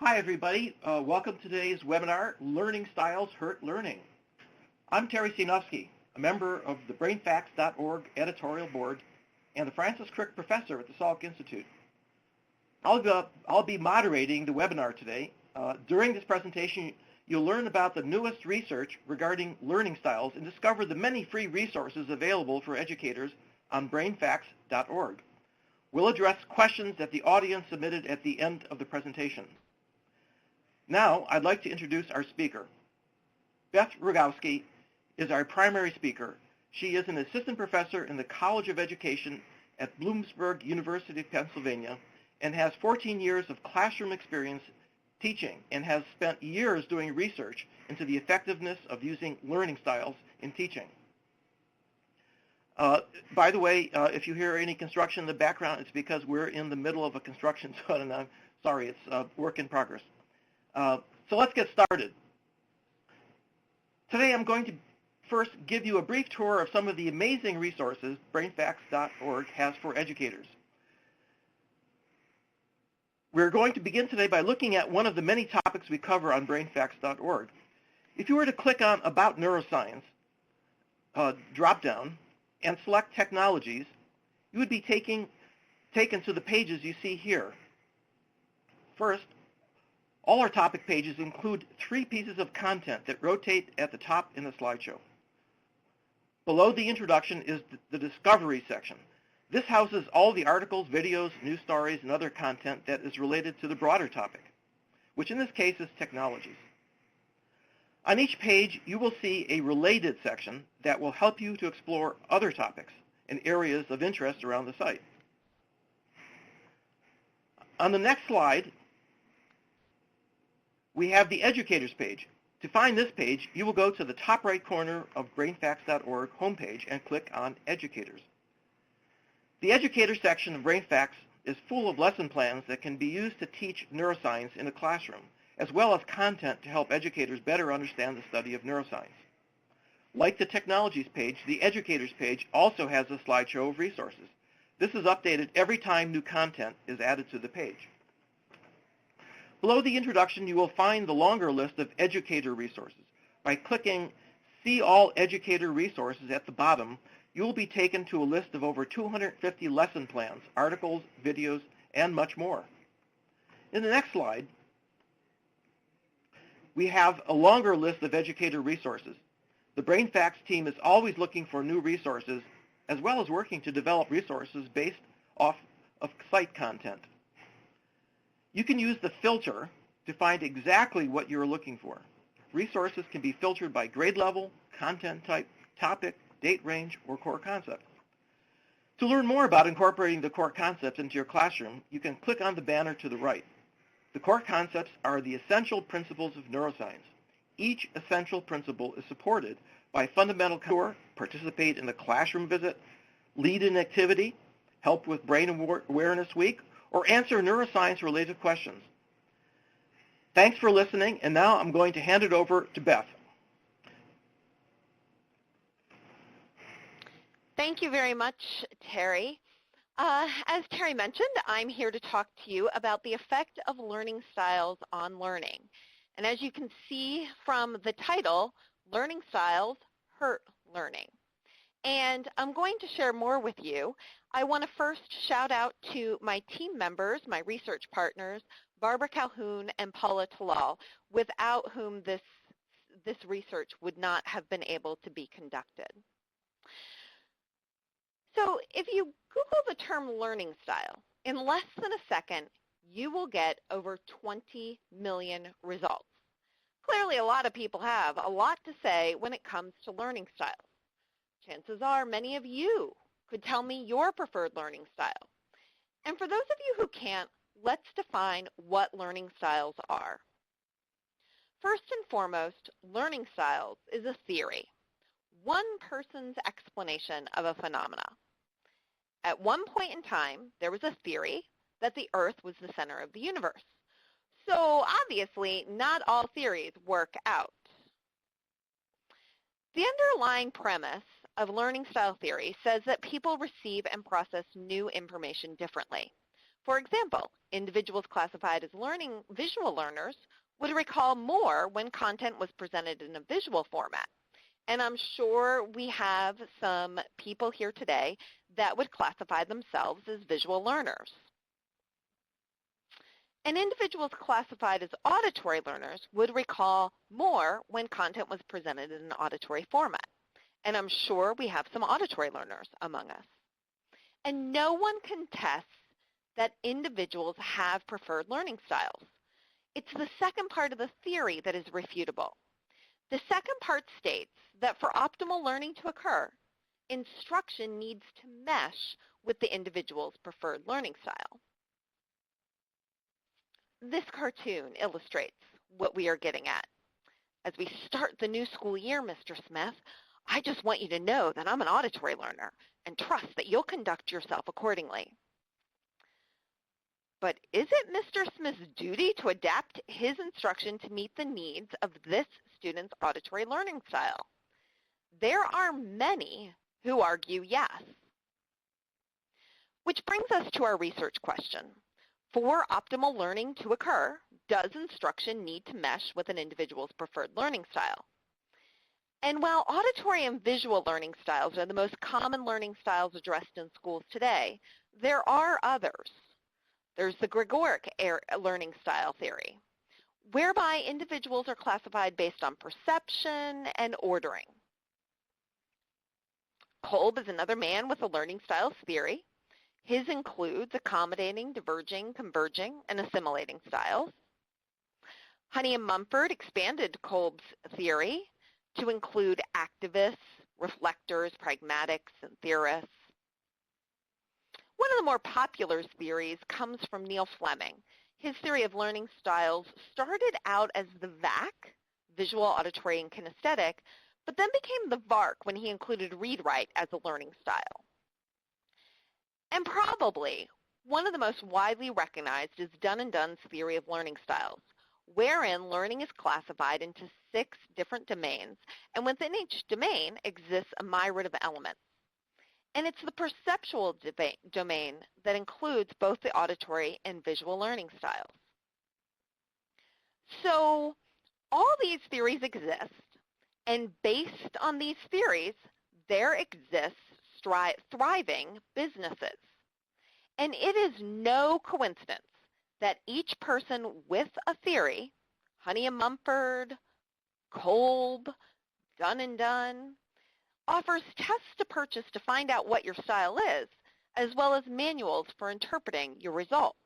Hi, everybody. Welcome to today's webinar, Learning Styles Hurt Learning. I'm Terry Sejnowski, a member of the BrainFacts.org editorial board and the Francis Crick Professor at the Salk Institute. I'll be moderating the webinar today. During this presentation, you'll learn about the newest research regarding learning styles and discover the many free resources available for educators on BrainFacts.org. We'll address questions that the audience submitted at the end of the presentation. Now, I'd like to introduce our speaker. Beth Rogowsky is our primary speaker. She is an assistant professor in the College of Education at Bloomsburg University of Pennsylvania and has 14 years of classroom experience teaching and has spent years doing research into the effectiveness of using learning styles in teaching. By the way, if you hear any construction in the background, it's because we're in the middle of a construction zone, and I'm sorry, it's work in progress. So let's get started. Today I'm going to first give you a brief tour of some of the amazing resources BrainFacts.org has for educators. We're going to begin today by looking at one of the many topics we cover on BrainFacts.org. If you were to click on About Neuroscience drop-down and select Technologies, you would be taken to the pages you see here. First, all our topic pages include 3 pieces of content that rotate at the top in the slideshow. Below the introduction is the Discovery section. This houses all the articles, videos, news stories, and other content that is related to the broader topic, which in this case is technologies. On each page, you will see a Related section that will help you to explore other topics and areas of interest around the site. On the next slide, we have the Educators page. To find this page, you will go to the top right corner of BrainFacts.org homepage and click on Educators. The Educators section of BrainFacts is full of lesson plans that can be used to teach neuroscience in a classroom, as well as content to help educators better understand the study of neuroscience. Like the Technologies page, the Educators page also has a slideshow of resources. This is updated every time new content is added to the page. Below the introduction, you will find the longer list of educator resources. By clicking See All Educator Resources at the bottom, you will be taken to a list of over 250 lesson plans, articles, videos, and much more. In the next slide, we have a longer list of educator resources. The BrainFacts team is always looking for new resources, as well as working to develop resources based off of site content. You can use the filter to find exactly what you're looking for. Resources can be filtered by grade level, content type, topic, date range, or core concept. To learn more about incorporating the core concepts into your classroom, you can click on the banner to the right. The core concepts are the essential principles of neuroscience. Each essential principle is supported by fundamental core, participate in a classroom visit, lead an activity, help with Brain Awareness Week, or answer neuroscience-related questions. Thanks for listening, and now I'm going to hand it over to Beth. Thank you very much, Terry. As Terry mentioned, I'm here to talk to you about the effect of learning styles on learning. And as you can see from the title, Learning Styles Hurt Learning. And I'm going to share more with you. I want to first shout out to my team members, my research partners, Barbara Calhoun and Paula Talal, without whom this research would not have been able to be conducted. So if you Google the term learning style, in less than a second, you will get over 20 million results. Clearly, a lot of people have a lot to say when it comes to learning styles. Chances are many of you could tell me your preferred learning style. And for those of you who can't, let's define what learning styles are. First and foremost, learning styles is a theory, one person's explanation of a phenomena. At one point in time, there was a theory that the Earth was the center of the universe. So obviously, not all theories work out. The underlying premise of learning style theory says that people receive and process new information differently. For example, individuals classified as visual learners would recall more when content was presented in a visual format. And I'm sure we have some people here today that would classify themselves as visual learners. And individuals classified as auditory learners would recall more when content was presented in an auditory format. And I'm sure we have some auditory learners among us. And no one contests that individuals have preferred learning styles. It's the second part of the theory that is refutable. The second part states that for optimal learning to occur, instruction needs to mesh with the individual's preferred learning style. This cartoon illustrates what we are getting at. As we start the new school year, Mr. Smith, I just want you to know that I'm an auditory learner and trust that you'll conduct yourself accordingly. But is it Mr. Smith's duty to adapt his instruction to meet the needs of this student's auditory learning style? There are many who argue yes. Which brings us to our research question. For optimal learning to occur, does instruction need to mesh with an individual's preferred learning style? And while auditory and visual learning styles are the most common learning styles addressed in schools today, there are others. There's the Gregoric learning style theory, whereby individuals are classified based on perception and ordering. Kolb is another man with a learning styles theory. His includes accommodating, diverging, converging, and assimilating styles. Honey and Mumford expanded Kolb's theory to include activists, reflectors, pragmatics, and theorists. One of the more popular theories comes from Neil Fleming. His theory of learning styles started out as the VAC, visual, auditory, and kinesthetic, but then became the VARC when he included read-write as a learning style. And probably one of the most widely recognized is Dunn and Dunn's theory of learning styles, wherein learning is classified into 6 different domains, and within each domain exists a myriad of elements. And it's the perceptual domain that includes both the auditory and visual learning styles. So all these theories exist, and based on these theories, there exists thriving businesses. And it is no coincidence that each person with a theory, Honey and Mumford, Kolb, Dunn and Dunn, offers tests to purchase to find out what your style is, as well as manuals for interpreting your results.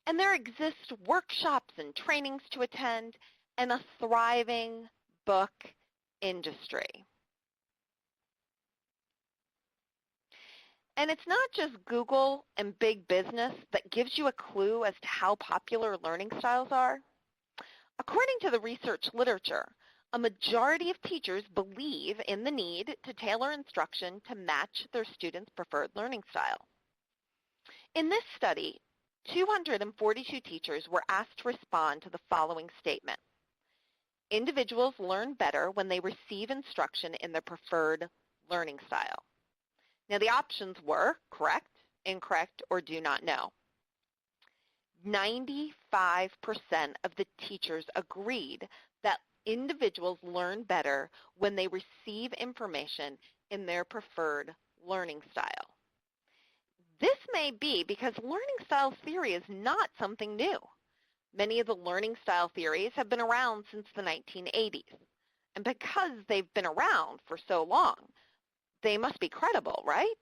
And there exist workshops and trainings to attend, and a thriving book industry. And it's not just Google and big business that gives you a clue as to how popular learning styles are. According to the research literature, a majority of teachers believe in the need to tailor instruction to match their students' preferred learning style. In this study, 242 teachers were asked to respond to the following statement. Individuals learn better when they receive instruction in their preferred learning style. Now, the options were correct, incorrect, or do not know. 95% of the teachers agreed that individuals learn better when they receive information in their preferred learning style. This may be because learning style theory is not something new. Many of the learning style theories have been around since the 1980s. And because they've been around for so long, they must be credible, right?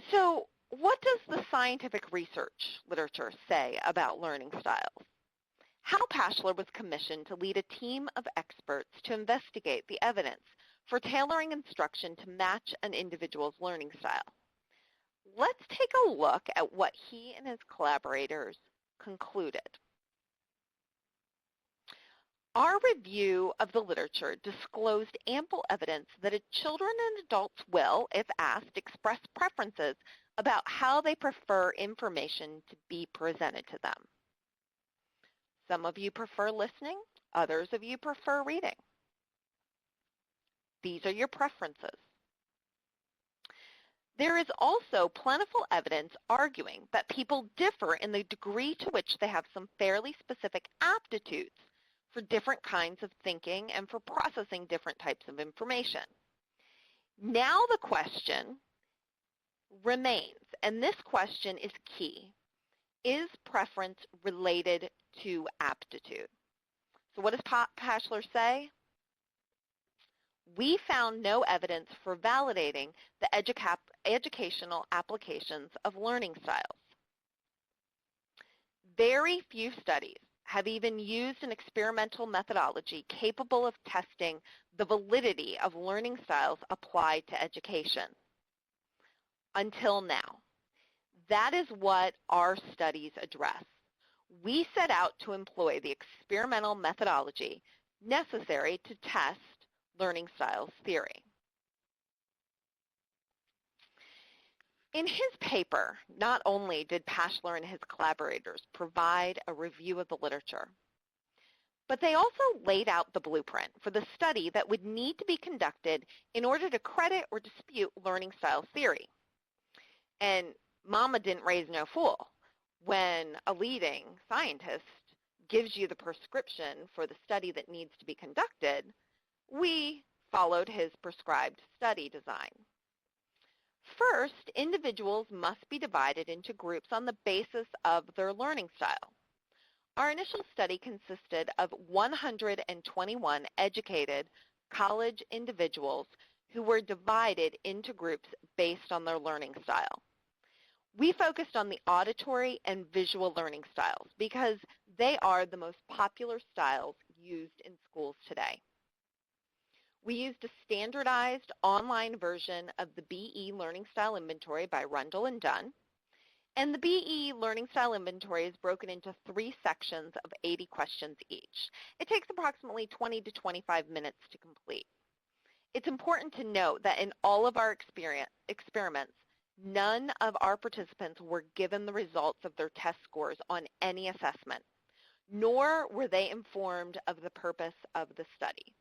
So what does the scientific research literature say about learning styles? Hal Pashler was commissioned to lead a team of experts to investigate the evidence for tailoring instruction to match an individual's learning style. Let's take a look at what he and his collaborators concluded. Our review of the literature disclosed ample evidence that children and adults will, if asked, express preferences about how they prefer information to be presented to them. Some of you prefer listening, others of you prefer reading. These are your preferences. There is also plentiful evidence arguing that people differ in the degree to which they have some fairly specific aptitudes for different kinds of thinking and for processing different types of information. Now the question remains, and this question is key. Is preference related to aptitude? So what does Pashler say? We found no evidence for validating the educational applications of learning styles. Very few studies have even used an experimental methodology capable of testing the validity of learning styles applied to education. Until now. That is what our studies address. We set out to employ the experimental methodology necessary to test learning styles theory. In his paper, not only did Pashler and his collaborators provide a review of the literature, but they also laid out the blueprint for the study that would need to be conducted in order to credit or dispute learning styles theory. And Mama didn't raise no fool. When a leading scientist gives you the prescription for the study that needs to be conducted, we followed his prescribed study design. First, individuals must be divided into groups on the basis of their learning style. Our initial study consisted of 121 educated college individuals who were divided into groups based on their learning style. We focused on the auditory and visual learning styles because they are the most popular styles used in schools today. We used a standardized online version of the BE Learning Style Inventory by Rundle and Dunn, and the BE Learning Style Inventory is broken into 3 sections of 80 questions each. It takes approximately 20 to 25 minutes to complete. It's important to note that in all of our experiments, none of our participants were given the results of their test scores on any assessment, nor were they informed of the purpose of the study.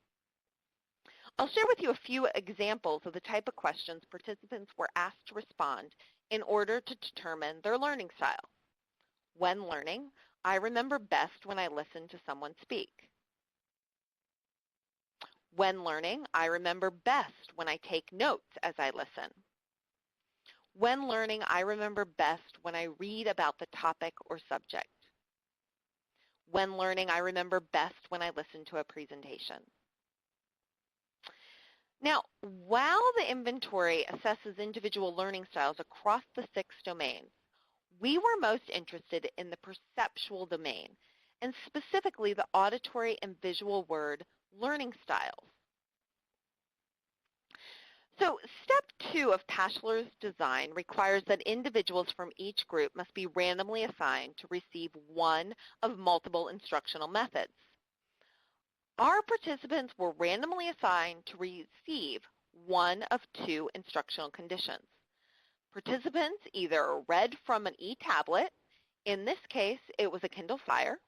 I'll share with you a few examples of the type of questions participants were asked to respond in order to determine their learning style. When learning, I remember best when I listen to someone speak. When learning, I remember best when I take notes as I listen. When learning, I remember best when I read about the topic or subject. When learning, I remember best when I listen to a presentation. Now, while the inventory assesses individual learning styles across the 6 domains, we were most interested in the perceptual domain, and specifically the auditory and visual word learning styles. So step 2 of Pashler's design requires that individuals from each group must be randomly assigned to receive one of multiple instructional methods. Our participants were randomly assigned to receive one of 2 instructional conditions. Participants either read from an e-tablet, in this case it was a Kindle Fire,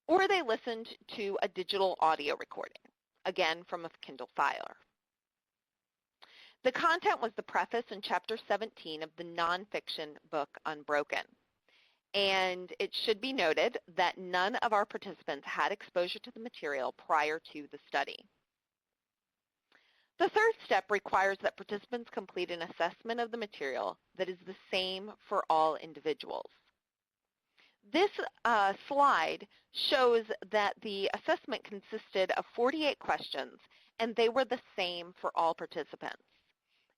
or they listened to a digital audio recording, again from a Kindle Fire. The content was the preface in Chapter 17 of the nonfiction book Unbroken. And it should be noted that none of our participants had exposure to the material prior to the study. The third step requires that participants complete an assessment of the material that is the same for all individuals. This slide shows that the assessment consisted of 48 questions, and they were the same for all participants.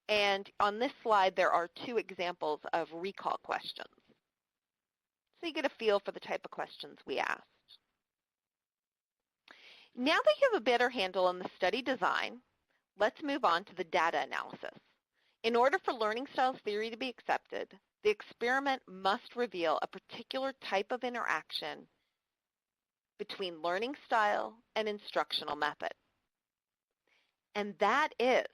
And on this slide, there are 2 examples of recall questions. So you get a feel for the type of questions we asked. Now that you have a better handle on the study design, let's move on to the data analysis. In order for learning styles theory to be accepted, the experiment must reveal a particular type of interaction between learning style and instructional method. And that is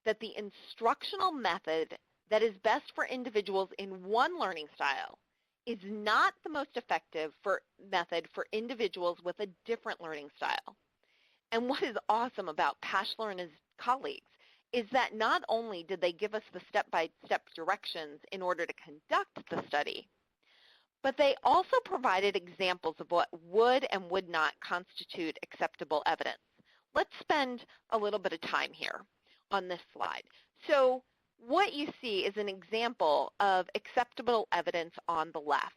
that the instructional method that is best for individuals in one learning style is not the most effective method for individuals with a different learning style. And what is awesome about Pashler and his colleagues is that not only did they give us the step-by-step directions in order to conduct the study, but they also provided examples of what would and would not constitute acceptable evidence. Let's spend a little bit of time here on this slide. So what you see is an example of acceptable evidence on the left.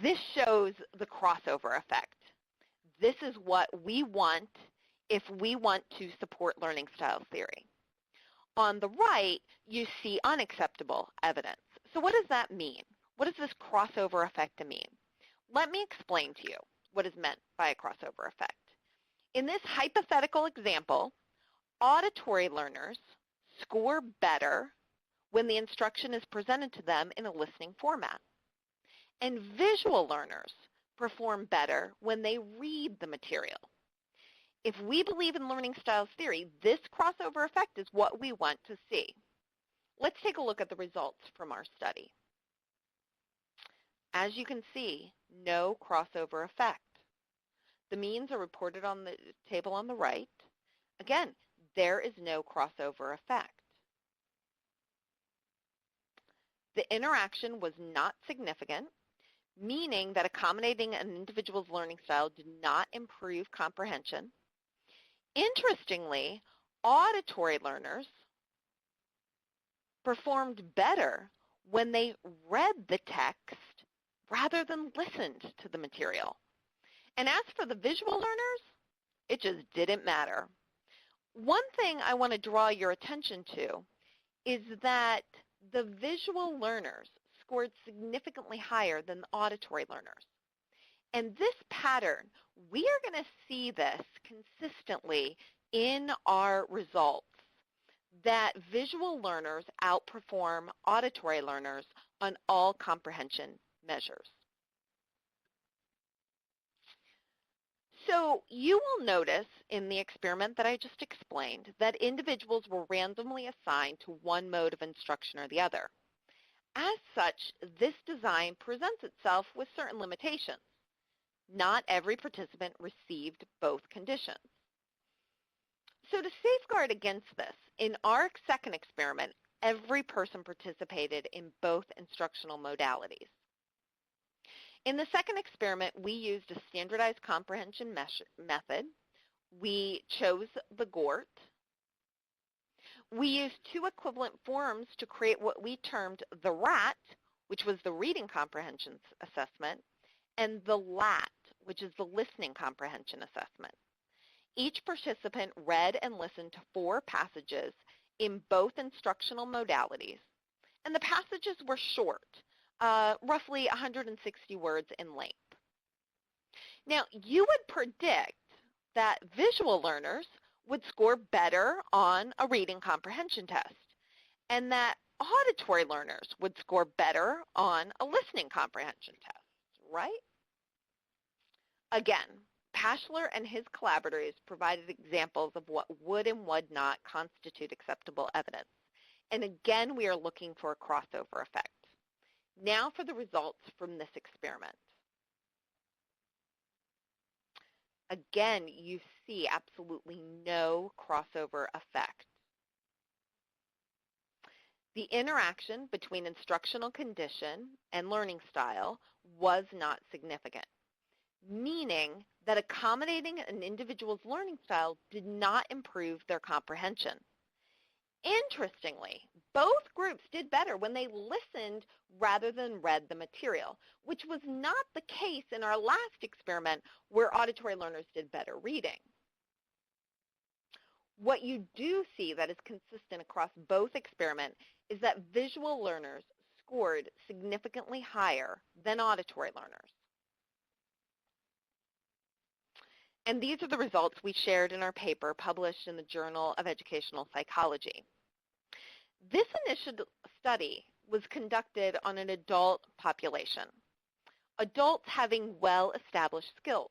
This shows the crossover effect. This is what we want if we want to support learning styles theory. On the right, you see unacceptable evidence. So what does that mean? What does this crossover effect mean? Let me explain to you what is meant by a crossover effect. In this hypothetical example, auditory learners score better when the instruction is presented to them in a listening format. And visual learners perform better when they read the material. If we believe in learning styles theory, this crossover effect is what we want to see. Let's take a look at the results from our study. As you can see, no crossover effect. The means are reported on the table on the right. Again, there is no crossover effect. The interaction was not significant, meaning that accommodating an individual's learning style did not improve comprehension. Interestingly, auditory learners performed better when they read the text rather than listened to the material. And as for the visual learners, it just didn't matter. One thing I want to draw your attention to is that the visual learners scored significantly higher than the auditory learners. And this pattern, we are going to see this consistently in our results, that visual learners outperform auditory learners on all comprehension measures. So you will notice in the experiment that I just explained that individuals were randomly assigned to one mode of instruction or the other. As such, this design presents itself with certain limitations. Not every participant received both conditions. So to safeguard against this, in our second experiment, every person participated in both instructional modalities. In the second experiment, we used a standardized comprehension method. We chose the GORT. We used two equivalent forms to create what we termed the RAT, which was the reading comprehension assessment, and the LAT, which is the listening comprehension assessment. Each participant read and listened to 4 passages in both instructional modalities, and the passages were short, roughly 160 words in length. Now, you would predict that visual learners would score better on a reading comprehension test, and that auditory learners would score better on a listening comprehension test, right? Again, Pashler and his collaborators provided examples of what would and would not constitute acceptable evidence. And again, we are looking for a crossover effect. Now for the results from this experiment. Again, you see absolutely no crossover effect. The interaction between instructional condition and learning style was not significant, meaning that accommodating an individual's learning style did not improve their comprehension. Interestingly, both groups did better when they listened rather than read the material, which was not the case in our last experiment where auditory learners did better reading. What you do see that is consistent across both experiments is that visual learners scored significantly higher than auditory learners. And these are the results we shared in our paper published in the Journal of Educational Psychology. This initial study was conducted on an adult population, adults having well-established skills.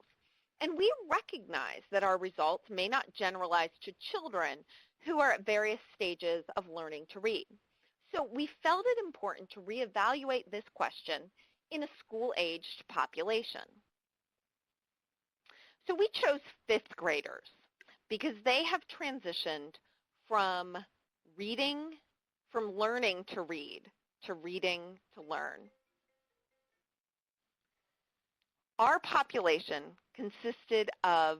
And we recognize that our results may not generalize to children who are at various stages of learning to read. So we felt it important to reevaluate this question in a school-aged population. So we chose fifth graders because they have transitioned from learning to read, to reading to learn. Our population consisted of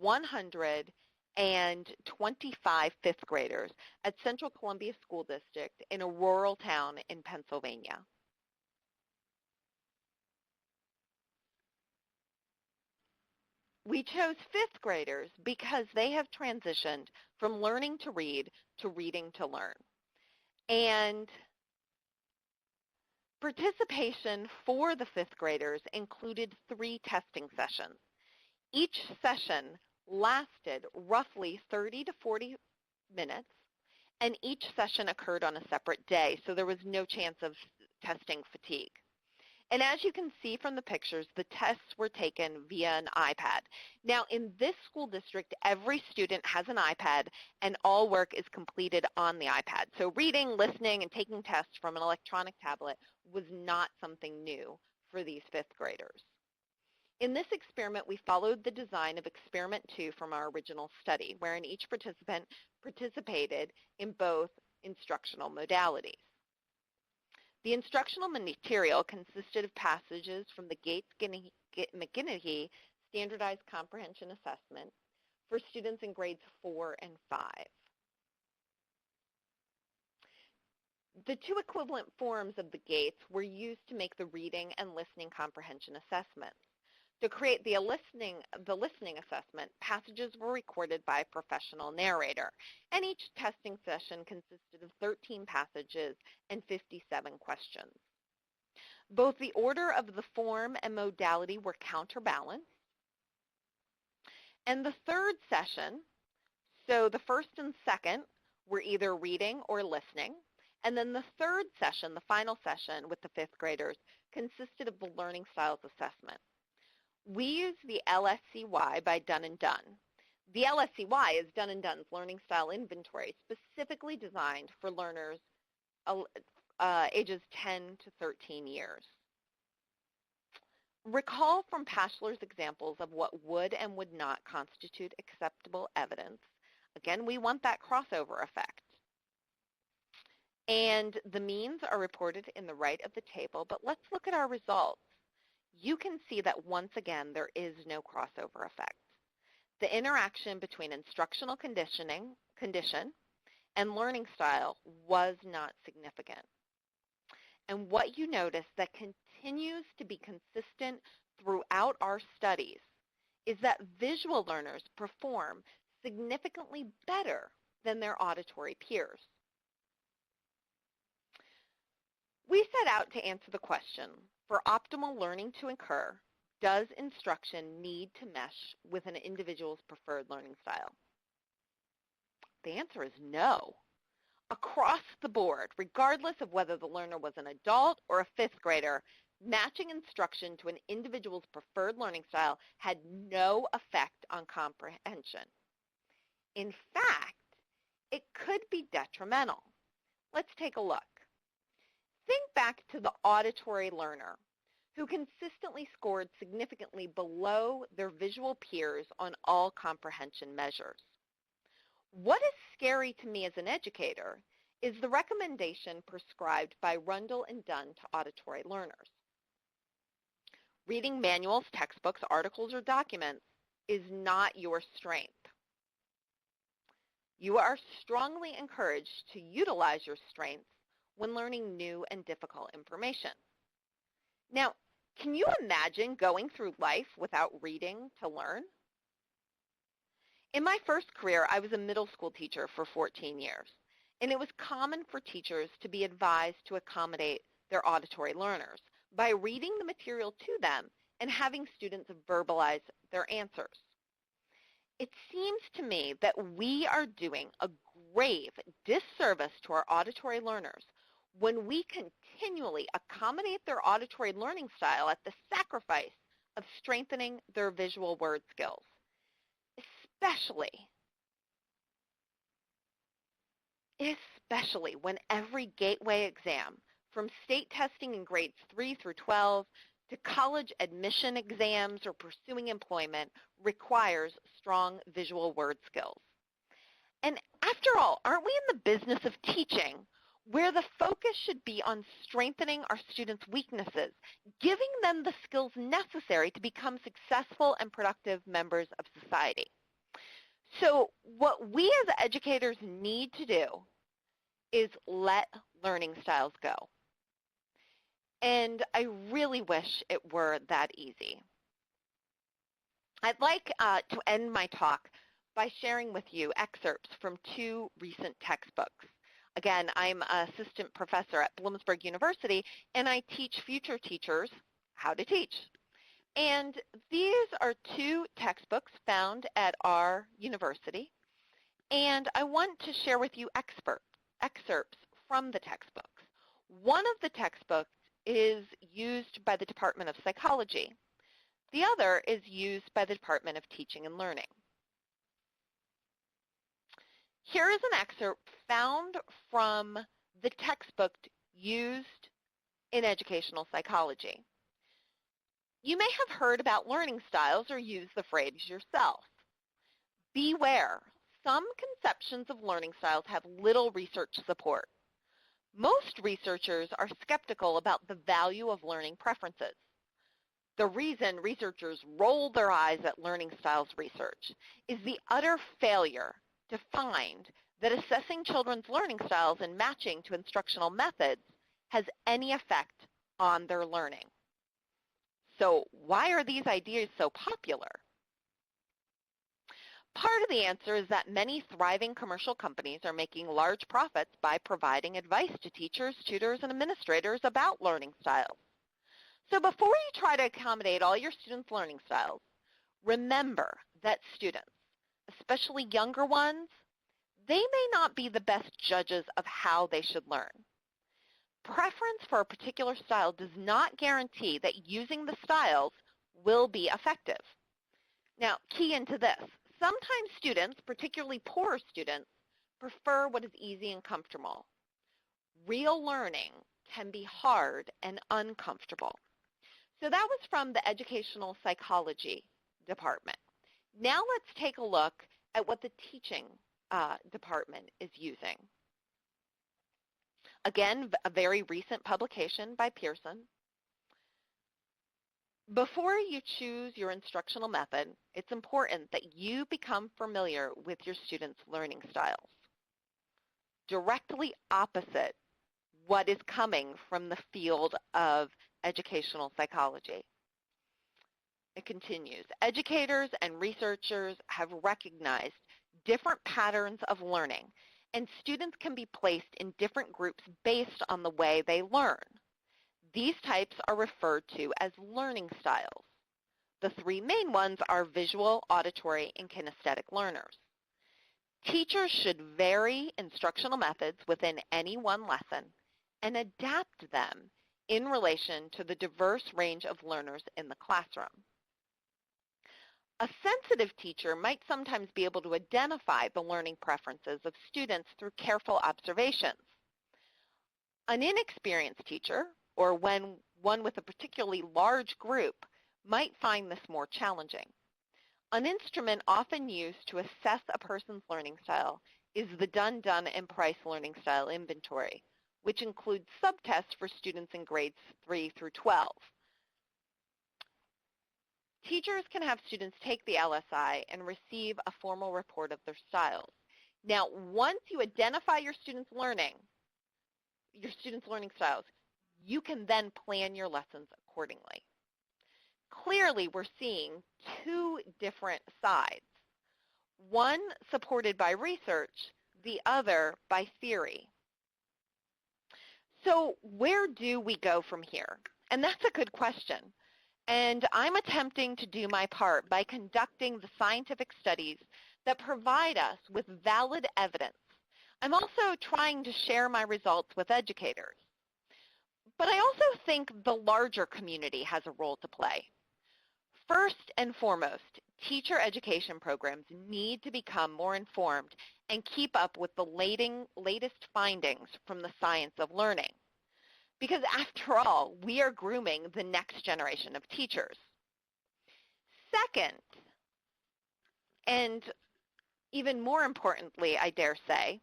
125 fifth graders at Central Columbia School District in a rural town in Pennsylvania. We chose fifth graders because they have transitioned from learning to read to reading to learn. And participation for the fifth graders included 3 testing sessions. Each session lasted roughly 30 to 40 minutes, and each session occurred on a separate day, so there was no chance of testing fatigue. And as you can see from the pictures, the tests were taken via an iPad. Now, in this school district, every student has an iPad, and all work is completed on the iPad. So reading, listening, and taking tests from an electronic tablet was not something new for these fifth graders. In this experiment, we followed the design of Experiment 2 from our original study, wherein each participant participated in both instructional modalities. The instructional material consisted of passages from the Gates-McGinnihy Standardized Comprehension Assessment for students in grades 4 and 5. The 2 equivalent forms of the Gates were used to make the reading and listening comprehension assessments. To create the listening assessment, passages were recorded by a professional narrator, and each testing session consisted of 13 passages and 57 questions. Both the order of the form and modality were counterbalanced, and the third session, so the first and second, were either reading or listening, and then the third session, the final session with the fifth graders, consisted of the learning styles assessment. We use the LSCY by Dun & Dun. The LSCY is Dun & Dun's Learning Style Inventory, specifically designed for learners ages 10 to 13 years. Recall from Pashler's examples of what would and would not constitute acceptable evidence. Again, we want that crossover effect. And the means are reported in the right of the table, but let's look at our results. You can see that once again there is no crossover effect. The interaction between instructional condition and learning style was not significant. And what you notice that continues to be consistent throughout our studies is that visual learners perform significantly better than their auditory peers. We set out to answer the question, for optimal learning to occur, does instruction need to mesh with an individual's preferred learning style? The answer is no. Across the board, regardless of whether the learner was an adult or a fifth grader, matching instruction to an individual's preferred learning style had no effect on comprehension. In fact, it could be detrimental. Let's take a look. Think back to the auditory learner who consistently scored significantly below their visual peers on all comprehension measures. What is scary to me as an educator is the recommendation prescribed by Rundle and Dunn to auditory learners. Reading manuals, textbooks, articles, or documents is not your strength. You are strongly encouraged to utilize your strengths when learning new and difficult information. Now, can you imagine going through life without reading to learn? In my first career, I was a middle school teacher for 14 years, and it was common for teachers to be advised to accommodate their auditory learners by reading the material to them and having students verbalize their answers. It seems to me that we are doing a grave disservice to our auditory learners when we continually accommodate their auditory learning style at the sacrifice of strengthening their visual word skills, especially when every gateway exam, from state testing in grades 3 through 12 to college admission exams or pursuing employment requires strong visual word skills. And after all, aren't we in the business of teaching where the focus should be on strengthening our students' weaknesses, giving them the skills necessary to become successful and productive members of society? So what we as educators need to do is let learning styles go. And I really wish it were that easy. I'd like to end my talk by sharing with you excerpts from two recent textbooks. Again, I'm an assistant professor at Bloomsburg University, and I teach future teachers how to teach. And these are two textbooks found at our university, and I want to share with you excerpts from the textbooks. One of the textbooks is used by the Department of Psychology. The other is used by the Department of Teaching and Learning. Here is an excerpt found from the textbook used in educational psychology. You may have heard about learning styles or used the phrase yourself. Beware, some conceptions of learning styles have little research support. Most researchers are skeptical about the value of learning preferences. The reason researchers roll their eyes at learning styles research is the utter failure to find that assessing children's learning styles and matching to instructional methods has any effect on their learning. So why are these ideas so popular? Part of the answer is that many thriving commercial companies are making large profits by providing advice to teachers, tutors, and administrators about learning styles. So before you try to accommodate all your students' learning styles, remember that students, especially younger ones, they may not be the best judges of how they should learn. Preference for a particular style does not guarantee that using the styles will be effective. Now, key into this. Sometimes students, particularly poorer students, prefer what is easy and comfortable. Real learning can be hard and uncomfortable. So that was from the Educational Psychology Department. Now let's take a look at what the Teaching Department is using. Again, a very recent publication by Pearson. Before you choose your instructional method, it's important that you become familiar with your students' learning styles. Directly opposite what is coming from the field of educational psychology. It continues. Educators and researchers have recognized different patterns of learning, and students can be placed in different groups based on the way they learn. These types are referred to as learning styles. The three main ones are visual, auditory, and kinesthetic learners. Teachers should vary instructional methods within any one lesson and adapt them in relation to the diverse range of learners in the classroom. A sensitive teacher might sometimes be able to identify the learning preferences of students through careful observations. An inexperienced teacher, or one with a particularly large group, might find this more challenging. An instrument often used to assess a person's learning style is the Dun, and Price Learning Style Inventory, which includes subtests for students in grades 3 through 12. Teachers can have students take the LSI and receive a formal report of their styles. Now, once you identify your students' learning styles, you can then plan your lessons accordingly. Clearly, we're seeing two different sides, one supported by research, the other by theory. So where do we go from here? And that's a good question. And I'm attempting to do my part by conducting the scientific studies that provide us with valid evidence. I'm also trying to share my results with educators. But I also think the larger community has a role to play. First and foremost, teacher education programs need to become more informed and keep up with the latest findings from the science of learning. because after all, we are grooming the next generation of teachers. Second, and even more importantly, I dare say,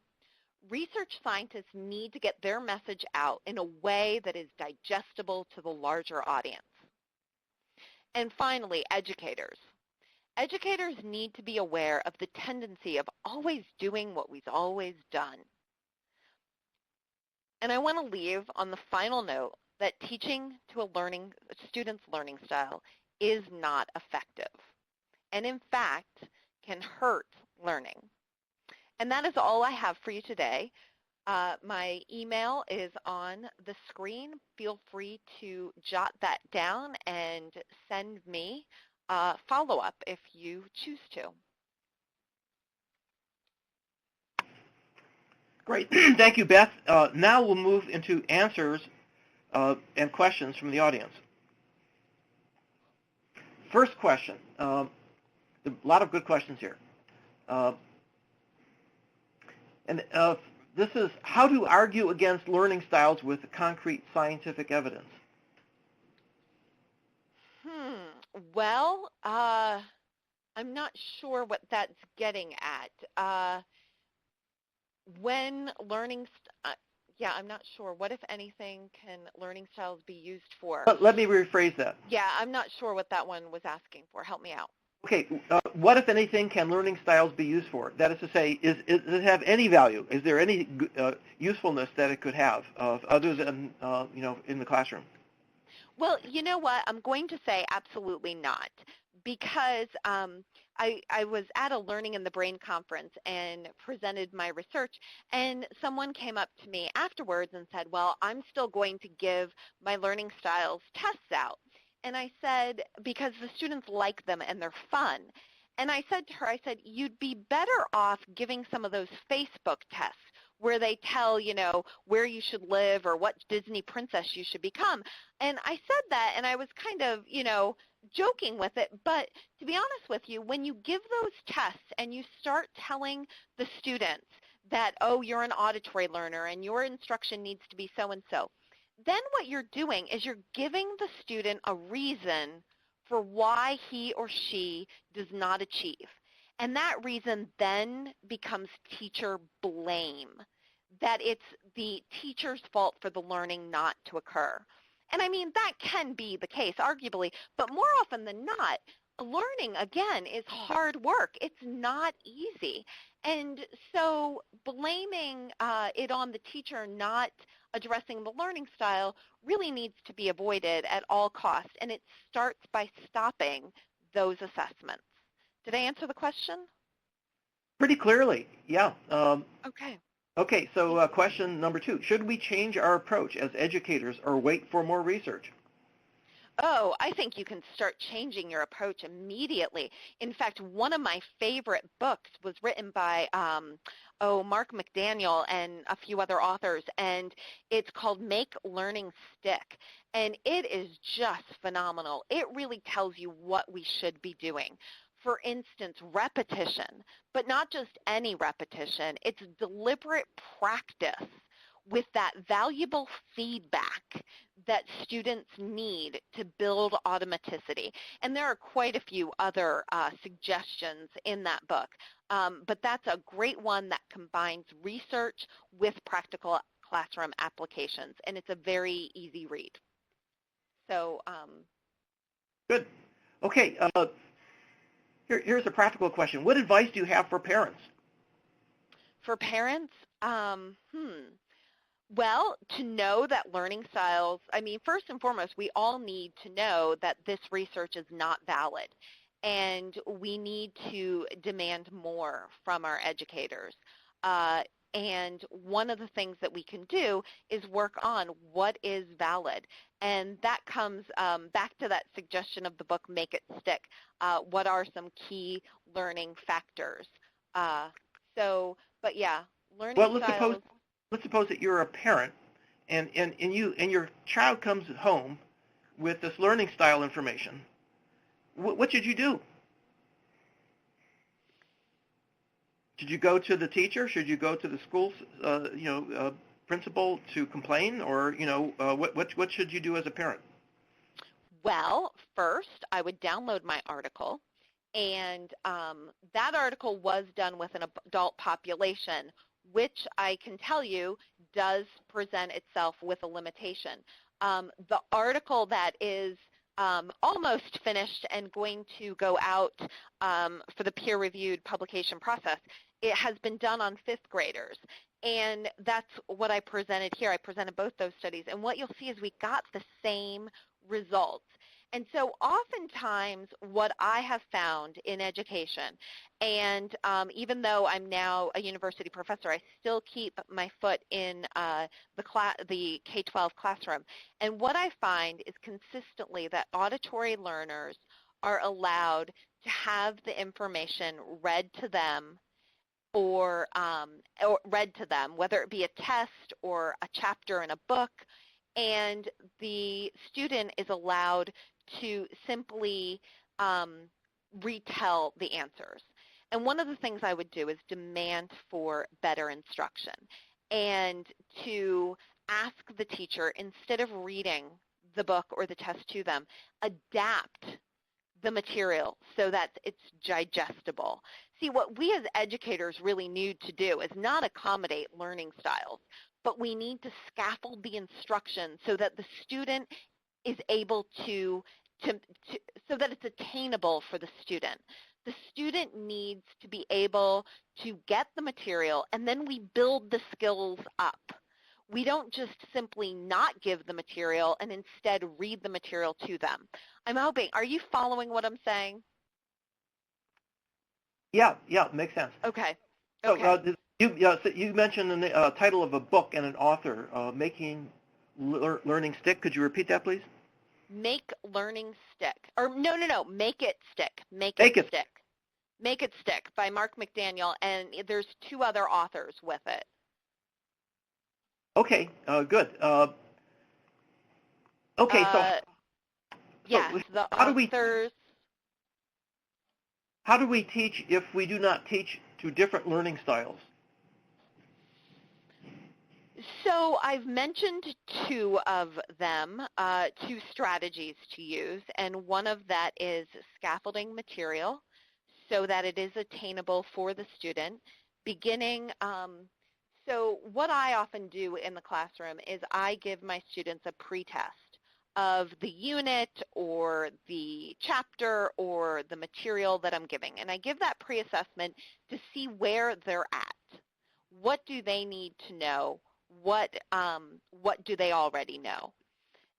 research scientists need to get their message out in a way that is digestible to the larger audience. And finally, educators. Educators need to be aware of the tendency of always doing what we've always done. And I want to leave on the final note that teaching to a student's learning style is not effective, and in fact can hurt learning. And that is all I have for you today. My email is on the screen. Feel free to jot that down and send me follow-up if you choose to. Great. Thank you, Beth. Now we'll move into answers and questions from the audience. First question. A lot of good questions here. This is how to argue against learning styles with concrete scientific evidence. Well, I'm not sure what that's getting at. When learning, I'm not sure. What, if anything, can learning styles be used for? Let me rephrase that. Yeah, I'm not sure what that one was asking for. Help me out. Okay, what, if anything, can learning styles be used for? That is to say, does it have any value? Is there any usefulness that it could have other than, in the classroom? Well, you know what? I'm going to say absolutely not, because I was at a Learning in the Brain conference and presented my research, and someone came up to me afterwards and said, well, I'm still going to give my learning styles tests out. And I said, because the students like them and they're fun. And I said to her, you'd be better off giving some of those Facebook tests where they tell, where you should live or what Disney princess you should become. And I said that, and I was kind of, joking with it. But to be honest with you, when you give those tests and you start telling the students that, oh, you're an auditory learner and your instruction needs to be so-and-so, then what you're doing is you're giving the student a reason for why he or she does not achieve. And that reason then becomes teacher blame, that it's the teacher's fault for the learning not to occur. And I mean, that can be the case, arguably, but more often than not, learning, again, is hard work. It's not easy. And so blaming it on the teacher not addressing the learning style really needs to be avoided at all costs, and it starts by stopping those assessments. Did I answer the question? Pretty clearly, yeah. Okay. Okay, so question number 2. Should we change our approach as educators or wait for more research? Oh, I think you can start changing your approach immediately. In fact, one of my favorite books was written by Mark McDaniel and a few other authors, and it's called Make Learning Stick. And it is just phenomenal. It really tells you what we should be doing. For instance, repetition, but not just any repetition. It's deliberate practice with that valuable feedback that students need to build automaticity. And there are quite a few other suggestions in that book, but that's a great one that combines research with practical classroom applications, and it's a very easy read. So, Good. Okay, here's a practical question. What advice do you have for parents? For parents, well, to know that learning styles, first and foremost, we all need to know that this research is not valid, and we need to demand more from our educators. And one of the things that we can do is work on what is valid. And that comes back to that suggestion of the book, Make It Stick. What are some key learning factors? But yeah, learning styles. Let's suppose that you're a parent and your child comes home with this learning style information. What should you do? Should you go to the teacher? Should you go to the school, principal to complain, or what should you do as a parent? Well, first, I would download my article, and that article was done with an adult population, which I can tell you does present itself with a limitation. The article that is almost finished and going to go out for the peer-reviewed publication process, it has been done on fifth graders. And that's what I presented here. I presented both those studies. And what you'll see is we got the same results. And so oftentimes what I have found in education, and even though I'm now a university professor, I still keep my foot in the K-12 classroom. And what I find is consistently that auditory learners are allowed to have the information read to them or read to them, whether it be a test or a chapter in a book, and the student is allowed to simply retell the answers. And one of the things I would do is demand for better instruction and to ask the teacher, instead of reading the book or the test to them, adapt the material so that it's digestible. See, what we as educators really need to do is not accommodate learning styles, but we need to scaffold the instruction so that the student is able so that it's attainable for the student. The student needs to be able to get the material, and then we build the skills up. We don't just simply not give the material and instead read the material to them. I'm hoping, are you following what I'm saying? Yeah, makes sense. Okay. So, you mentioned the title of a book and an author, Making Learning Stick. Could you repeat that, please? Make Learning Stick. Or no, Make It Stick. Make It Stick. Make It Stick by Mark McDaniel, and there's two other authors with it. Okay, good. Yes, the authors. How do we teach if we do not teach to different learning styles? So I've mentioned two of them, two strategies to use, and one of that is scaffolding material so that it is attainable for the student, beginning. So what I often do in the classroom is I give my students a pretest of the unit or the chapter or the material that I'm giving. And I give that pre-assessment to see where they're at. What do they need to know? What do they already know?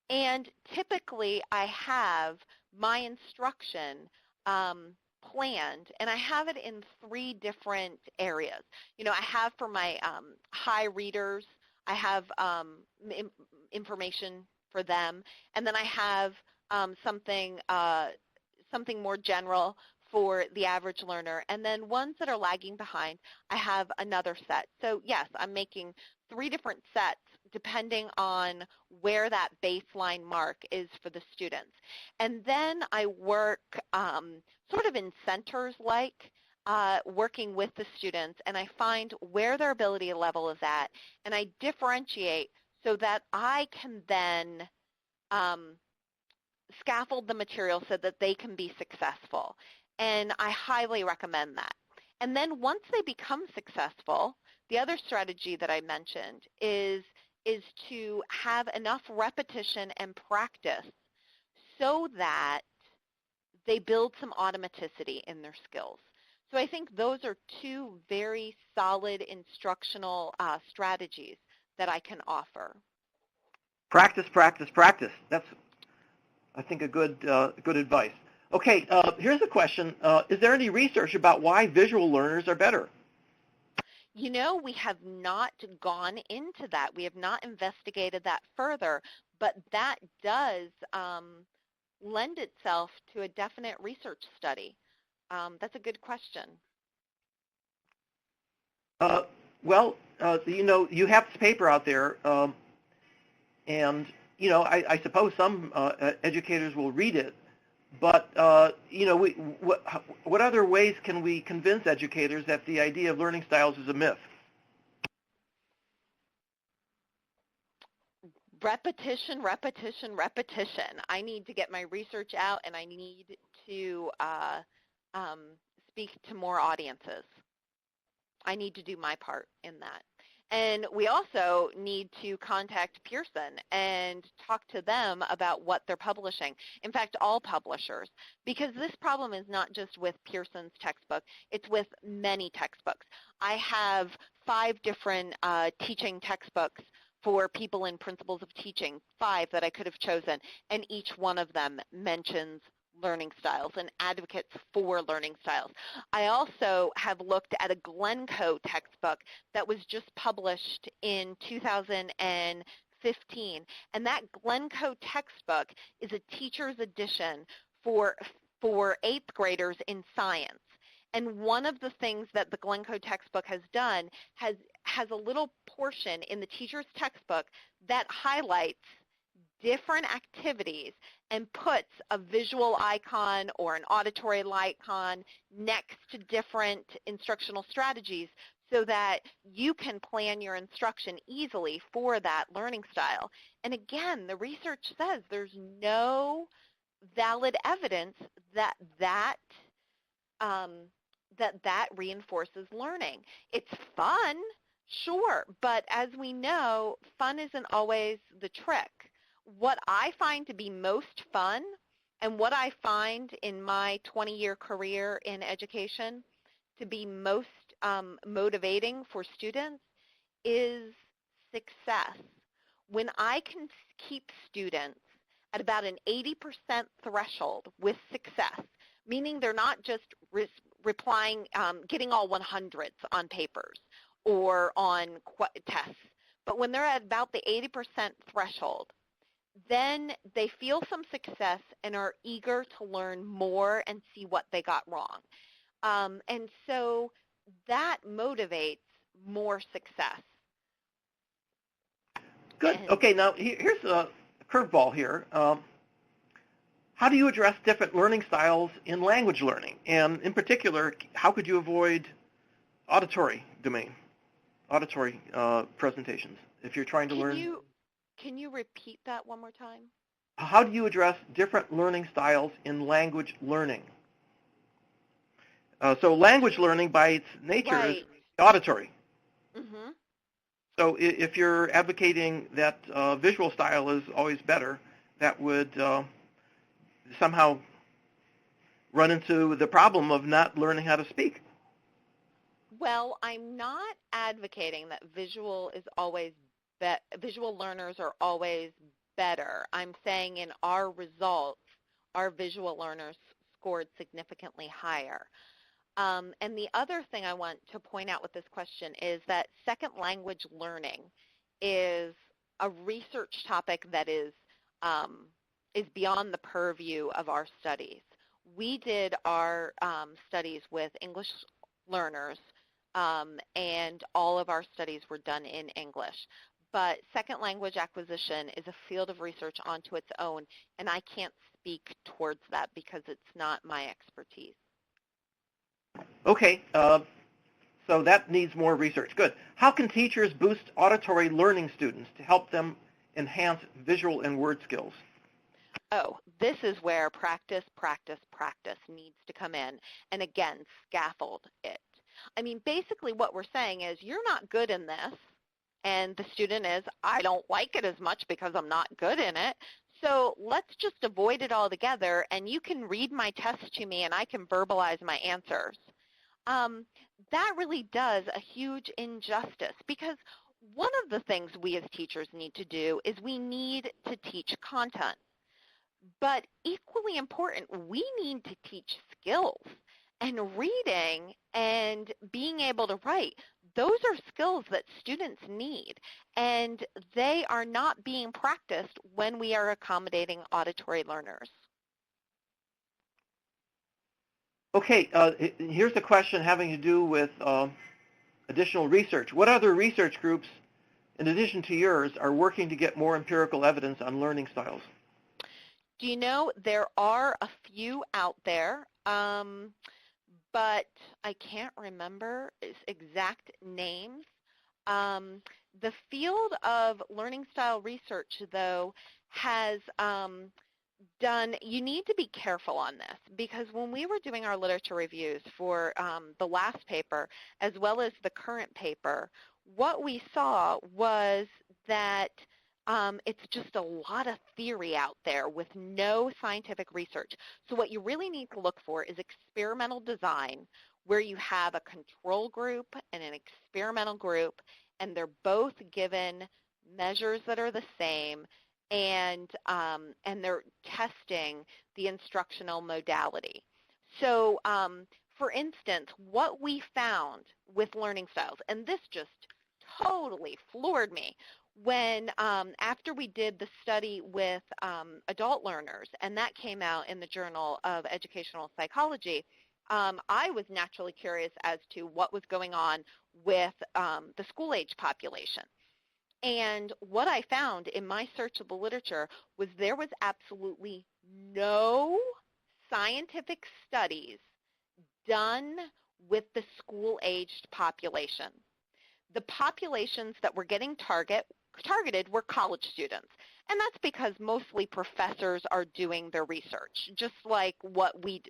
And typically I have my instruction planned, and I have it in three different areas. I have for my high readers, I have information for them, and then I have something more general for the average learner, and then ones that are lagging behind, I have another set. So yes, I'm making three different sets depending on where that baseline mark is for the students. And then I work sort of in centers working with the students, and I find where their ability level is at, and I differentiate so that I can then scaffold the material so that they can be successful. And I highly recommend that. And then once they become successful, the other strategy that I mentioned is to have enough repetition and practice so that they build some automaticity in their skills. So I think those are two very solid instructional strategies that I can offer. Practice, practice, practice. That's, I think, a good advice. Okay, here's a question. Is there any research about why visual learners are better? We have not gone into that. We have not investigated that further, but that does lend itself to a definite research study. That's a good question. You have this paper out there, and, I suppose some educators will read it, but, what other ways can we convince educators that the idea of learning styles is a myth? Repetition, repetition, repetition. I need to get my research out, and I need to speak to more audiences. I need to do my part in that. And we also need to contact Pearson and talk to them about what they're publishing. In fact, all publishers, because this problem is not just with Pearson's textbook, it's with many textbooks. I have 5 different teaching textbooks for people in principles of teaching, 5 that I could have chosen, and each one of them mentions learning styles and advocates for learning styles. I also have looked at a Glencoe textbook that was just published in 2015, and that Glencoe textbook is a teacher's edition for 8th graders in science. And one of the things that the Glencoe textbook has done has a little portion in the teacher's textbook that highlights different activities and puts a visual icon or an auditory icon next to different instructional strategies so that you can plan your instruction easily for that learning style. And again, the research says there's no valid evidence that reinforces learning. It's fun, sure, but as we know, fun isn't always the trick. What I find to be most fun and what I find in my 20-year career in education to be most motivating for students is success. When I can keep students at about an 80% threshold with success, meaning they're not just replying, getting all 100s on papers or on tests, but when they're at about the 80% threshold, then they feel some success and are eager to learn more and see what they got wrong. And so that motivates more success. Good. Okay, now here's a curveball here. How do you address different learning styles in language learning? And in particular, how could you avoid auditory domain, auditory presentations if you're trying to learn? Can you repeat that one more time? How do you address different learning styles in language learning? So language learning by its nature is auditory. Mm-hmm. So if you're advocating that visual style is always better, that would somehow run into the problem of not learning how to speak. Well, I'm not advocating that visual learners are always better. I'm saying in our results, our visual learners scored significantly higher. And the other thing I want to point out with this question is that second language learning is a research topic that is beyond the purview of our studies. We did our studies with English learners, and all of our studies were done in English. But second language acquisition is a field of research onto its own, and I can't speak towards that because it's not my expertise. Okay, so that needs more research. Good. How can teachers boost auditory learning students to help them enhance visual and word skills? Oh, this is where practice, practice, practice needs to come in, and again, scaffold it. I mean, basically what we're saying is you're not good in this, and the student is, I don't like it as much because I'm not good in it, so let's just avoid it altogether, and you can read my test to me, and I can verbalize my answers. That really does a huge injustice because one of the things we as teachers need to do is we need to teach content. But equally important, we need to teach skills. And reading and being able to write, those are skills that students need. And they are not being practiced when we are accommodating auditory learners. Okay, here's a question having to do with additional research. What other research groups, in addition to yours, are working to get more empirical evidence on learning styles? Do you know, there are a few out there, but I can't remember exact names. The field of learning style research, though, has you need to be careful on this, because when we were doing our literature reviews for the last paper as well as the current paper, what we saw was that it's just a lot of theory out there with no scientific research. So what you really need to look for is experimental design, where you have a control group and an experimental group, and they're both given measures that are the same, and they're testing the instructional modality. So for instance, what we found with learning styles, and this just totally floored me, when after we did the study with adult learners, and that came out in the Journal of Educational Psychology, I was naturally curious as to what was going on with the school-age population. And what I found in my search of the literature was there was absolutely no scientific studies done with the school-aged population. The populations that were getting targeted were college students. And that's because mostly professors are doing their research, just like what we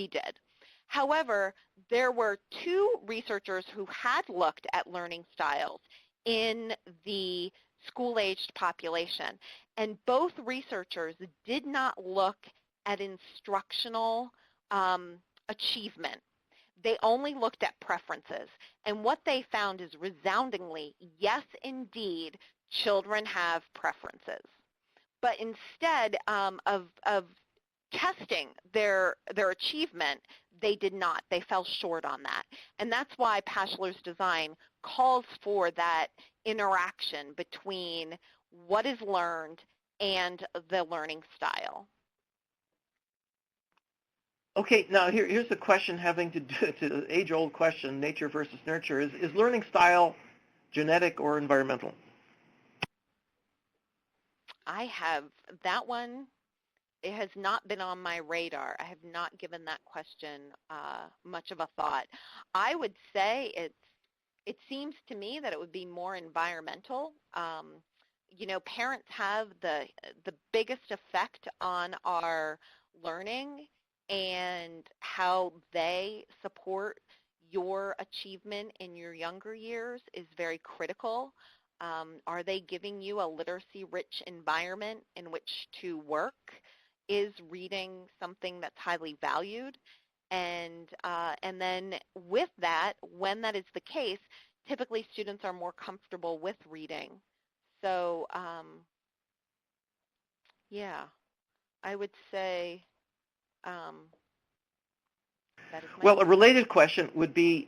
did. However, there were two researchers who had looked at learning styles in the school-aged population, and both researchers did not look at instructional achievement. They only looked at preferences, and what they found is resoundingly, yes, indeed, children have preferences. But instead of testing their achievement, they did not. They fell short on that. And that's why Paschler's design calls for that interaction between what is learned and the learning style. Okay, now here's a question having to do to the age-old question, nature versus nurture. Is learning style genetic or environmental? I have that one. It has not been on my radar. I have not given that question much of a thought. I would say it seems to me that it would be more environmental. You know, parents have the biggest effect on our learning, and how they support your achievement in your younger years is very critical. Are they giving you a literacy-rich environment in which to work? Is reading something that's highly valued? And then with that, when that is the case, typically students are more comfortable with reading. So yeah, I would say that is my Well, a related question would be,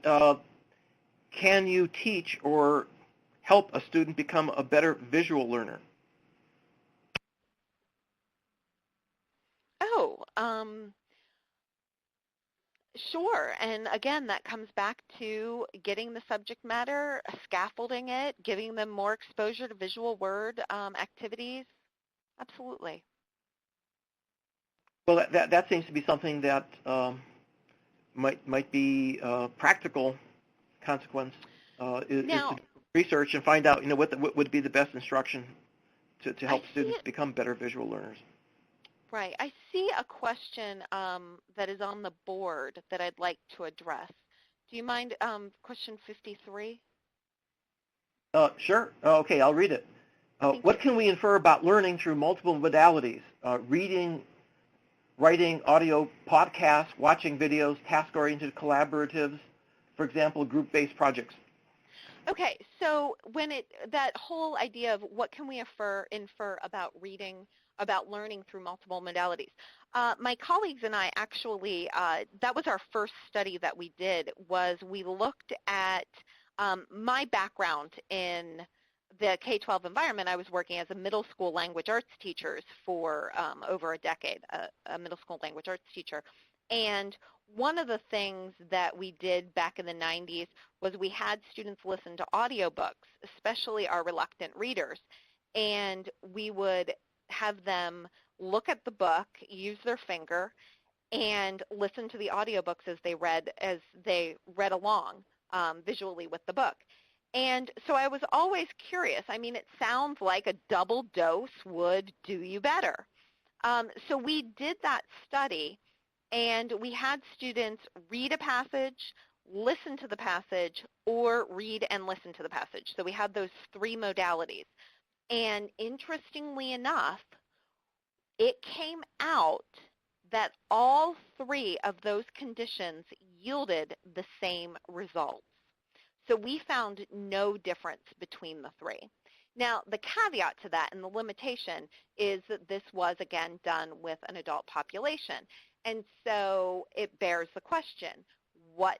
can you teach or help a student become a better visual learner? Sure. And again, that comes back to getting the subject matter, scaffolding it, giving them more exposure to visual word activities. Absolutely. Well, that seems to be something that might be a practical consequence is to research and find out, what would be the best instruction to help students become better visual learners. Right. I see a question that is on the board that I'd like to address. Do you mind question 53? Sure. Okay, I'll read it. What can we infer about learning through multiple modalities? Reading, writing, audio, podcasts, watching videos, task-oriented collaboratives, for example, group-based projects. Okay, so that whole idea of what can we infer about reading, about learning through multiple modalities. My colleagues and I actually, that was our first study that we did, was we looked at my background in the K-12 environment. I was working as a middle school language arts teacher for over a decade, a middle school language arts teacher. And one of the things that we did back in the 90s was we had students listen to audiobooks, especially our reluctant readers, and we would have them look at the book, use their finger, and listen to the audiobooks as they read along visually with the book. And so I was always curious. I mean, it sounds like a double dose would do you better. So we did that study, and we had students read a passage, listen to the passage, or read and listen to the passage. So we had those three modalities. And interestingly enough, it came out that all three of those conditions yielded the same results. So we found no difference between the three. Now, the caveat to that and the limitation is that this was, again, done with an adult population. And so it bears the question, what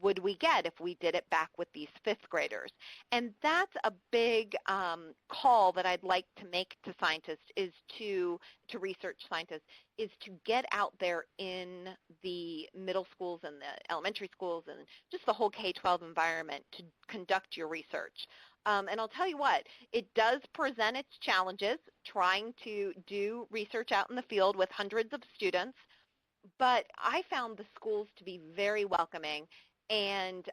would we get if we did it back with these fifth graders? And that's a big call that I'd like to make to scientists, is to research scientists, is to get out there in the middle schools and the elementary schools and just the whole K-12 environment to conduct your research. And I'll tell you what, it does present its challenges trying to do research out in the field with hundreds of students, but I found the schools to be very welcoming, and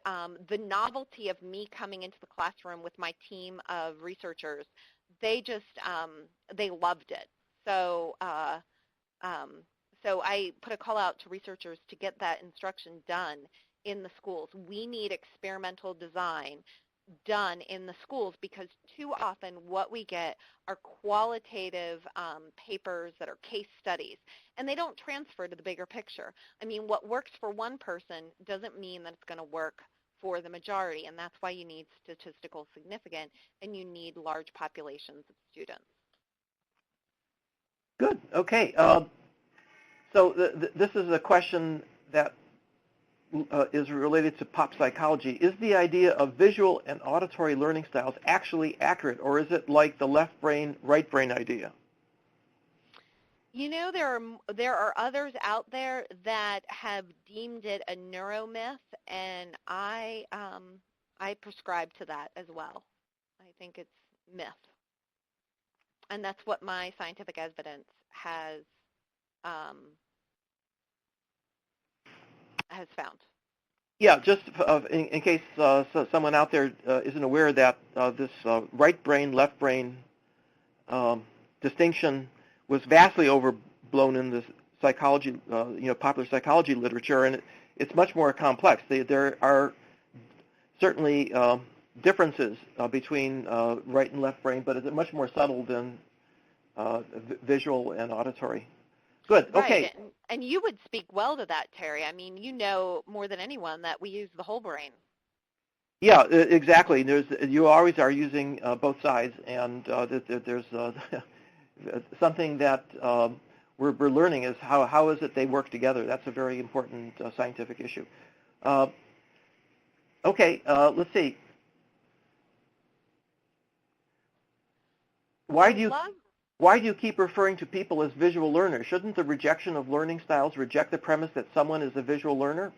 the novelty of me coming into the classroom with my team of researchers, they just, they loved it. So, so I put a call out to researchers to get that instruction done in the schools. We need experimental design done in the schools, because too often what we get are qualitative papers that are case studies, and they don't transfer to the bigger picture. I mean, what works for one person doesn't mean that it's going to work for the majority, and that's why you need statistical significance and you need large populations of students. Good. Okay. So this is a question that is related to pop psychology. Is the idea of visual and auditory learning styles actually accurate, or is it like the left brain, right brain idea? You know, there are others out there that have deemed it a neuromyth, and I prescribe to that as well. I think it's myth, and that's what my scientific evidence has found. Yeah, just in case someone out there isn't aware that this right brain, left brain distinction was vastly overblown in the psychology, popular psychology literature, and it's much more complex. There are certainly differences between right and left brain, but it's much more subtle than visual and auditory. Good. Okay. Right. And you would speak well to that, Terry. I mean, you know more than anyone that we use the whole brain. Yeah, exactly. You always are using both sides, and there's something that we're learning is how is it they work together. That's a very important scientific issue. Okay, let's see. Why do you keep referring to people as visual learners? Shouldn't the rejection of learning styles reject the premise that someone is a visual learner?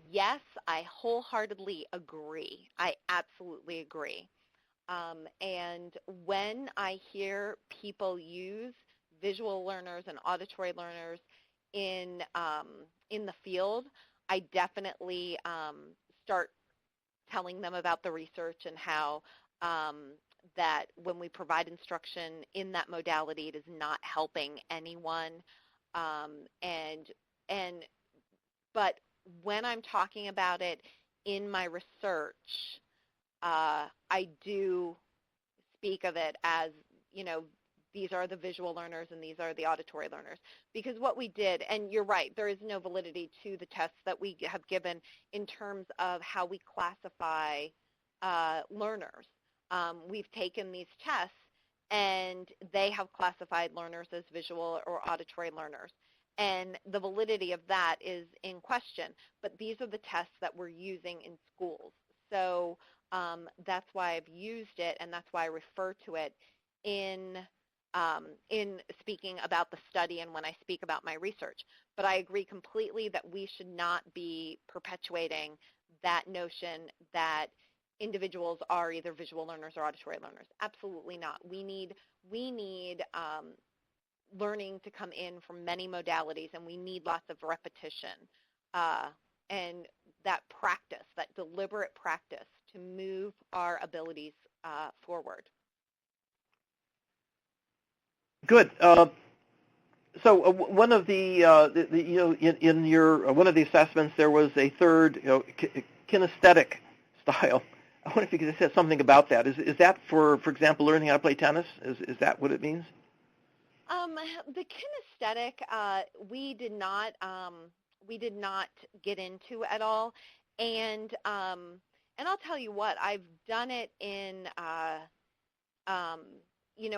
Yes, I wholeheartedly agree. I absolutely agree. And when I hear people use visual learners and auditory learners in the field, I definitely start telling them about the research and how that when we provide instruction in that modality, it is not helping anyone. But when I'm talking about it in my research, I do speak of it as, these are the visual learners and these are the auditory learners. Because what we did, and you're right, there is no validity to the tests that we have given in terms of how we classify learners. We've taken these tests and they have classified learners as visual or auditory learners. And the validity of that is in question. But these are the tests that we're using in schools. So that's why I've used it, and that's why I refer to it in speaking about the study and when I speak about my research. But I agree completely that we should not be perpetuating that notion that individuals are either visual learners or auditory learners. Absolutely not. We need learning to come in from many modalities, and we need lots of repetition and that practice, that deliberate practice to move our abilities forward. Good. So one of the in your one of the assessments there was a third kinesthetic style. I wonder if you could say something about that. Is that for example, learning how to play tennis? Is that what it means? The kinesthetic we did not get into at all, and I'll tell you what, I've done it in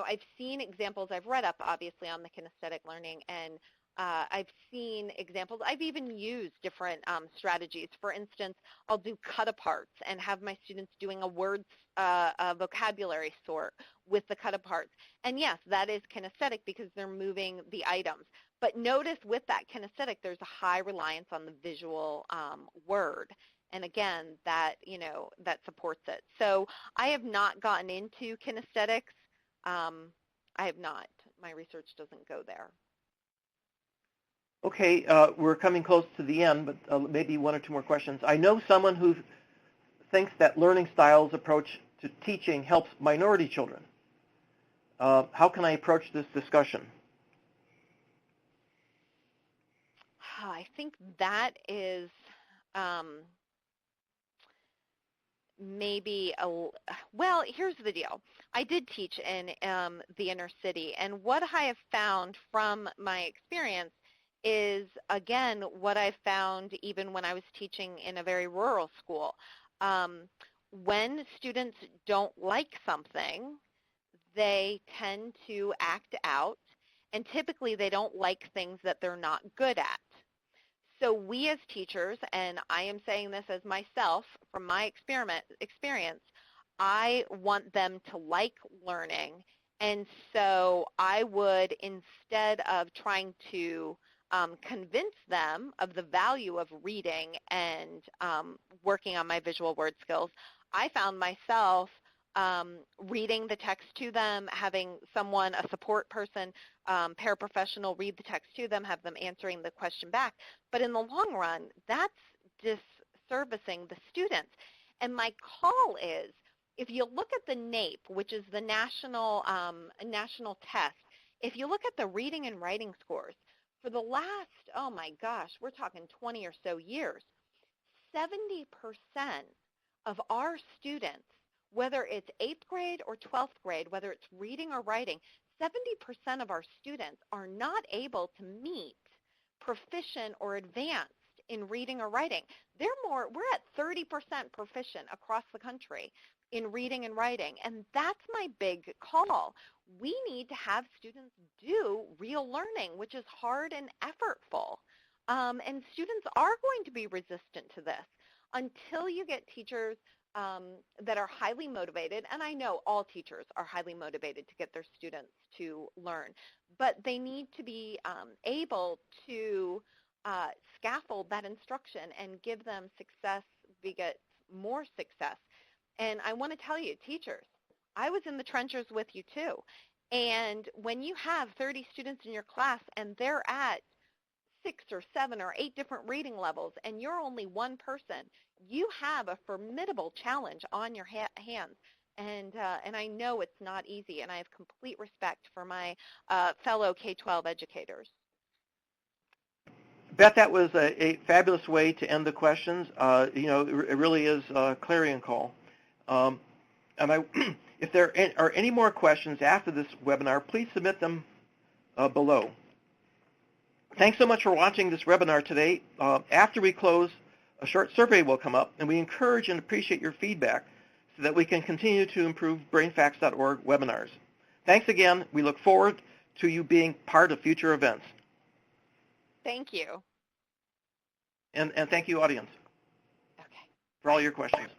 I've seen examples. I've read up obviously on the kinesthetic learning, and I've seen examples. I've even used different strategies. For instance, I'll do cut-aparts and have my students doing a vocabulary sort with the cut-aparts. And yes, that is kinesthetic because they're moving the items. But notice with that kinesthetic, there's a high reliance on the visual word. And again, that supports it. So I have not gotten into kinesthetics. I have not. My research doesn't go there. Okay, we're coming close to the end, but maybe one or two more questions. I know someone who thinks that learning styles approach to teaching helps minority children. How can I approach this discussion? I think that is maybe well, here's the deal. I did teach in the inner city, and what I have found from my experience is, again, what I found even when I was teaching in a very rural school. When students don't like something, they tend to act out, and typically they don't like things that they're not good at. So we as teachers, and I am saying this as myself from my experience, I want them to like learning, and so I would, instead of trying to convince them of the value of reading and working on my visual word skills, I found myself reading the text to them, having someone, a support person, paraprofessional, read the text to them, have them answering the question back. But in the long run, that's disservicing the students. And my call is, if you look at the NAEP, which is the national test, if you look at the reading and writing scores, for the last, oh my gosh, we're talking 20 or so years, 70% of our students, whether it's 8th grade or 12th grade, whether it's reading or writing, 70% of our students are not able to meet proficient or advanced in reading or writing. We're at 30% proficient across the country in reading and writing, and that's my big call. We need to have students do real learning, which is hard and effortful, and students are going to be resistant to this until you get teachers that are highly motivated, and I know all teachers are highly motivated to get their students to learn, but they need to be able to scaffold that instruction and give them success begets more success. And I want to tell you, teachers, I was in the trenches with you too. And when you have 30 students in your class and they're at 6 or 7 or 8 different reading levels and you're only one person, you have a formidable challenge on your hands. And I know it's not easy, and I have complete respect for my fellow K-12 educators. Beth, that was a fabulous way to end the questions. It really is a clarion call. And if there are any more questions after this webinar, please submit them below. Thanks so much for watching this webinar today. After we close, a short survey will come up, and we encourage and appreciate your feedback so that we can continue to improve BrainFacts.org webinars. Thanks again. We look forward to you being part of future events. Thank you. And thank you, audience, Okay. for all your questions.